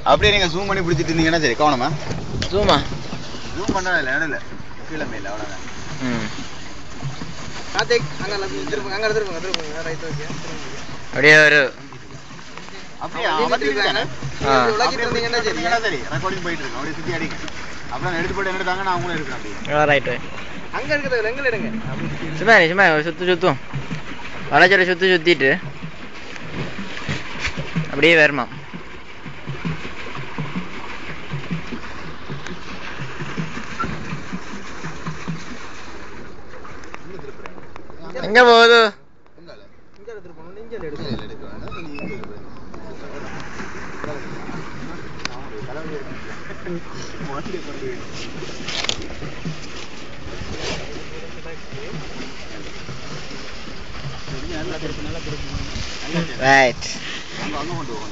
அப்படியே நீங்க ஜூம் பண்ணி பிடிச்சிட்டு இருந்தீங்கன்னா சரி. கவனமா ஜூமா ஜூம் பண்ணா இல்லை இடம் இல்லை கீழே மேல அவ்வளோதான். அப்படியே ஒரு அப்படியே ரெக்கார்டிங் போயிட்டு இருக்கு. அப்படியே சுற்றி அடிங்க. அப்புறம் எடுத்து போட்டு எடுத்தாங்க நான் அவங்களும் இருக்கிறேன். அப்படியே ரைட்டு அங்கே இருக்கிறது எங்கே எடுங்க. சும்மா சும்மா சுற்றும் வளச்சோட சுற்றிட்டு அப்படியே வருமா. எங்க போகுது? ரைட்.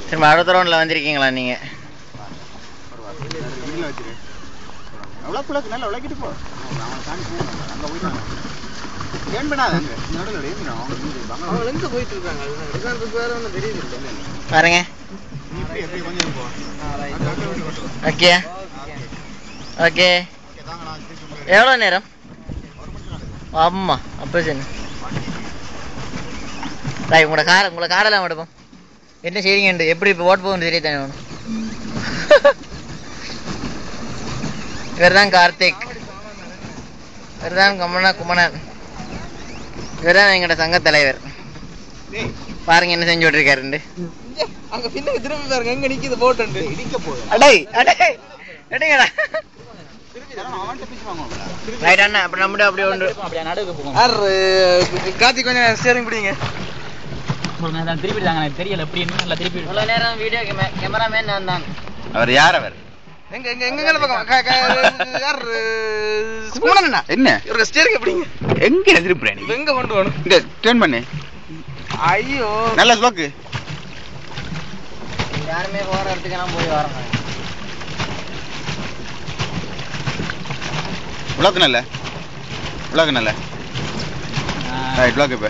திரும்ப அடுத்த ரவுண்டில் வந்திருக்கீங்களா நீங்க? நல்லா உழைக்கிட்டு போ. அவன் தாண்டி போகணும். அங்கே போயிட்டாங்க. ஏன் பண்ணாது அங்கே நடுவில் அவங்க எங்கே போயிட்டு இருக்காங்க? வேற ஒன்றும் தெரியுது இல்லை பாருங்க. எப்படி கொஞ்சம் போ. Okay okay. எவ்வளோ நேரம்? ஆமா அப்போ சரி. ரைட். உங்களை காரெல்லாம் எடுப்போம். என்ன செய்றீங்க? எப்படி இப்போ ஓட்டு போகணும் தெரிய தானே வேணும். இவர் தான் கார்த்திக். இவர் தான் குமணன். இவர் தான் எங்களோட சங்க தலைவர். பாருங்க என்ன செஞ்சு விட்டுருக்காரு. அங்க பின்னுக்கு திரும்பி பாருங்க எங்க நிக்குது போட்டு இடிக்க போகுது. அடே அடே எடுங்கடா. ரைட் அண்ணா. அப்புறம் நம்மளே அப்படியே ஒன்று அப்படியே நடுவுக்கு போகும். கார்த்திக் கொஞ்சம் ஸ்டீரிங் பிடிங்க. திருப்பி தாங்க எனக்கு தெரியல எப்படி நல்லா திருப்பி. இவ்வளோ நேரம் வீடியோ கேமராமேன் நான் தான். அவர் யார்? அவர் எங்க எங்க எங்க பக்கம் யார்? குமணன் என்ன இவருக்கு ஸ்டீரிங் எப்படிங்க? எங்க திருப்புறேன் எங்க கொண்டு போகணும்? இங்க டர்ன் பண்ணு. ஐயோ நல்ல ஸ்லோக்கு. யாருமே போற இடத்துக்கெல்லாம் போய் வரணும். உலக்கு நல்ல ரைட். உலக்கு இப்போ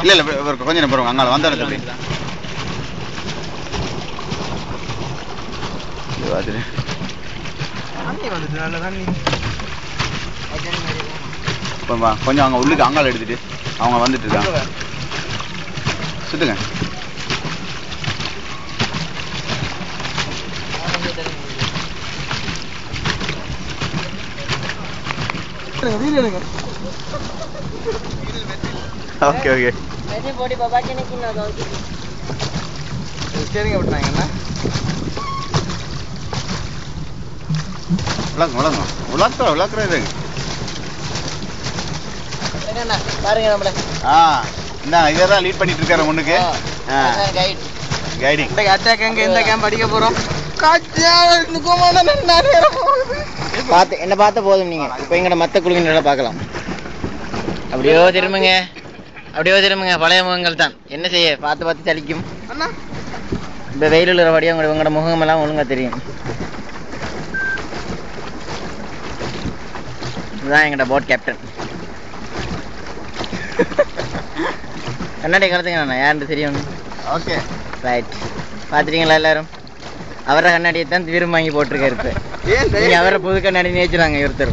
இல்லை இல்லை கொஞ்சம் நேரம் போகிறோம். அங்கே வந்தாலும் சொல்லி கொஞ்சம் அங்கே உள்ளுக்கு அங்கால எடுத்துட்டு அவங்க வந்துட்டு இருக்காங்க. சுத்துங்க. Okay okay. சரிங்க விட்டுறாங்கண்ணா. உலக்குறது பாருங்க நம்மள. இதை தான் லீட் பண்ணிட்டு இருக்காரு முன்னுக்கு. கைடிங். அட்டாக் எங்க எந்த கேம்ப் அடிக்க போறோம்? பார்த்து என்ன பார்த்த போதும். நீங்க இப்போ எங்கட மற்ற குழுவினரை பார்க்கலாம். அப்படியோ திரும்புங்க. பழைய முகங்கள் தான். என்ன செய்ய பார்த்து சலிக்கும். இந்த வெயில் உள்ளபடியே உங்களோட முகம் எல்லாம் ஒழுங்கா தெரியும். இதுதான் எங்கட போட் கேப்டன். கண்ணாடி கலத்துங்க யாருன்னு தெரியும். Okay right. பார்த்துட்டீங்களா எல்லாரும்? அவரை கண்ணாடியை தான் விரும்ப வாங்கி போட்டிருக்காரு. இப்போ நீங்க அவரை புது கண்ணாடி நேச்சுறாங்க ஒருத்தர்.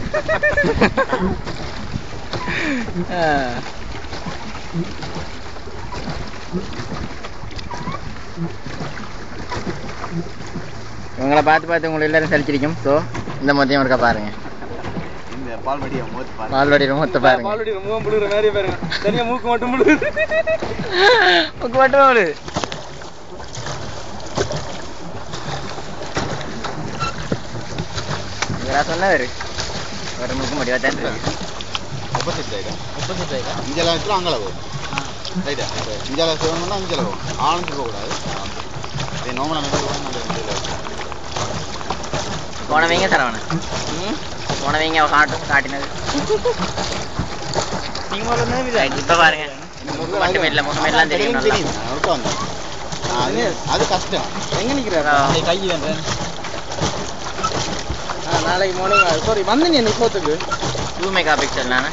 இவங்களை பார்த்து உங்களை எல்லாரும் சலிச்சிருக்கும். ஸோ இந்த மொத்தையும் ஒருக்கா பாருங்க. பால்வடியில மூத்த பாருங்க. மூக்கு மட்டும் சொன்னாரு ஒரு மூக்கு முடிவா தான் இருக்கு. 38 இஞ்சல அங்கே போகும். ரைட்டா இஞ்சல சேவணும்னா இஞ்சல போகும். ஆனந்து போகக்கூடாது. போனவங்க தரவன போனவங்க காட்டினது. இப்ப பாருங்க மட்டும் இல்லை முகமெல்லாம் தெரியும். அது கஷ்டம். எங்க நிக்கிறாரா கை வேண்டேன். நாளைக்கு மார்னிங் சாரி வந்தீங்க நிப்போத்துக்கு 2 மெகா பிக்சல் நானே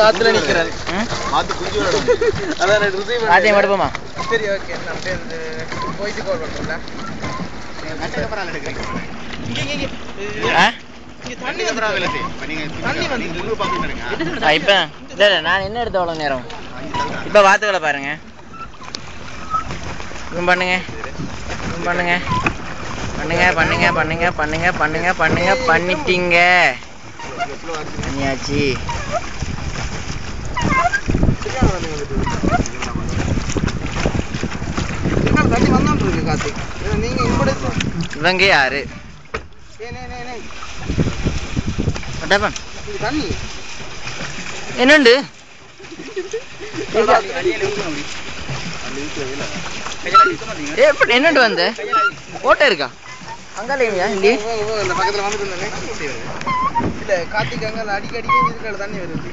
ஆத்துல நிக்கிறேன். அதான் எடுப்போமா? சரி ஓகே நான் அப்படியே வந்து போயிட்டு கால் பண்ணுறேன். நான் என்ன எடுத்த அவ்வளோ நேரம் இப்ப வாத்துக்களை பாருங்க. பண்ணுங்க பண்ணுங்க பண்ணுங்க பண்ணுங்க பண்ணுங்க பண்ணுங்க பண்ணுங்க பண்ணுங்க பண்ணிட்டீங்க. பண்ணியாச்சு. தண்ணி வந்தான் இருக்கு கார்த்திக். நீங்க இவங்க யாரு? தண்ணி என்னண்டு என்னண்டு வந்த ஓட்ட இருக்கா அங்காலையா இல்லையே? இந்த பக்கத்துல வந்துட்டு இல்ல கார்த்திக் அங்க அடிக்கடி இருக்காது தண்ணி வருது.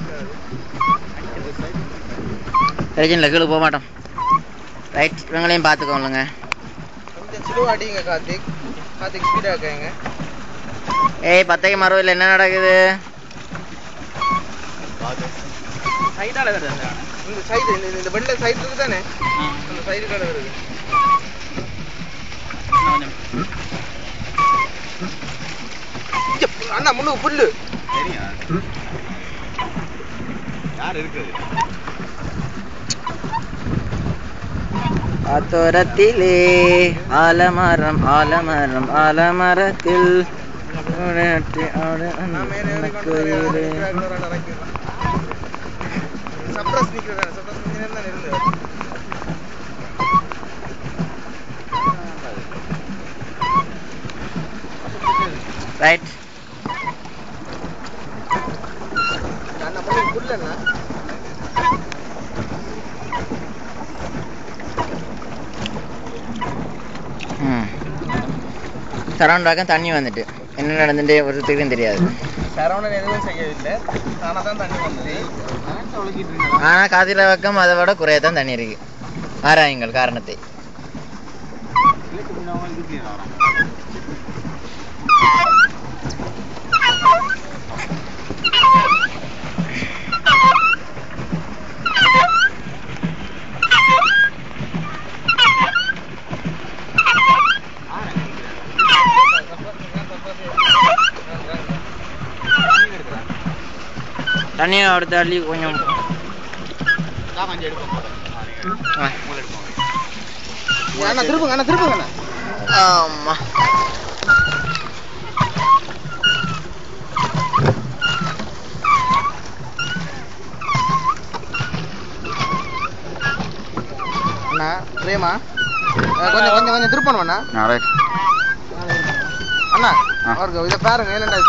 பிரச்சனை கீழே போக மாட்டோம். ரைட் இவங்களையும் பார்த்துக்கோங்க. கொஞ்சம் ஸ்லோ அடிங்க கார்த்திக். கார்த்திக் ஸ்பீடா இருக்காங்க. ஏய் பத்தைக்கு மரவில் என்ன நடக்குது? சைடால வருது. இந்த சைடு இந்த வெள்ளை சைடு இருக்கு தானே, அந்த சைடு கடை வருது. அண்ணா முள்ளு புல்லு சரியா? யார் இருக்குது? ஆத்தோரத்திலே ஆலமரம் ஆலமரம் ஆலமரத்தில் ரைட். சரௌண்ட் பக்கம் தண்ணி வந்துட்டு என்ன நடந்துட்டு ஒருத்தருக்கும் தெரியாது. சரௌண்ட் எதுவும் செய்யவில்லை, ஆனால் தான் தண்ணி வந்தது. ஆனால் காதில பக்கம் அதை விட குறையத்தான் தண்ணி இருக்கு. ஆராயுங்கள் காரணத்தை. தண்ணியை அடுத்த அள்ளி கொஞ்சம் திருப்புங்க. ஆமா அண்ணா பிரேமா கொஞ்சம் கொஞ்சம் கொஞ்சம் திருப்பணும் அண்ணா. ரைட் அண்ணா அவருக்கு இதை பாருங்க என்னடா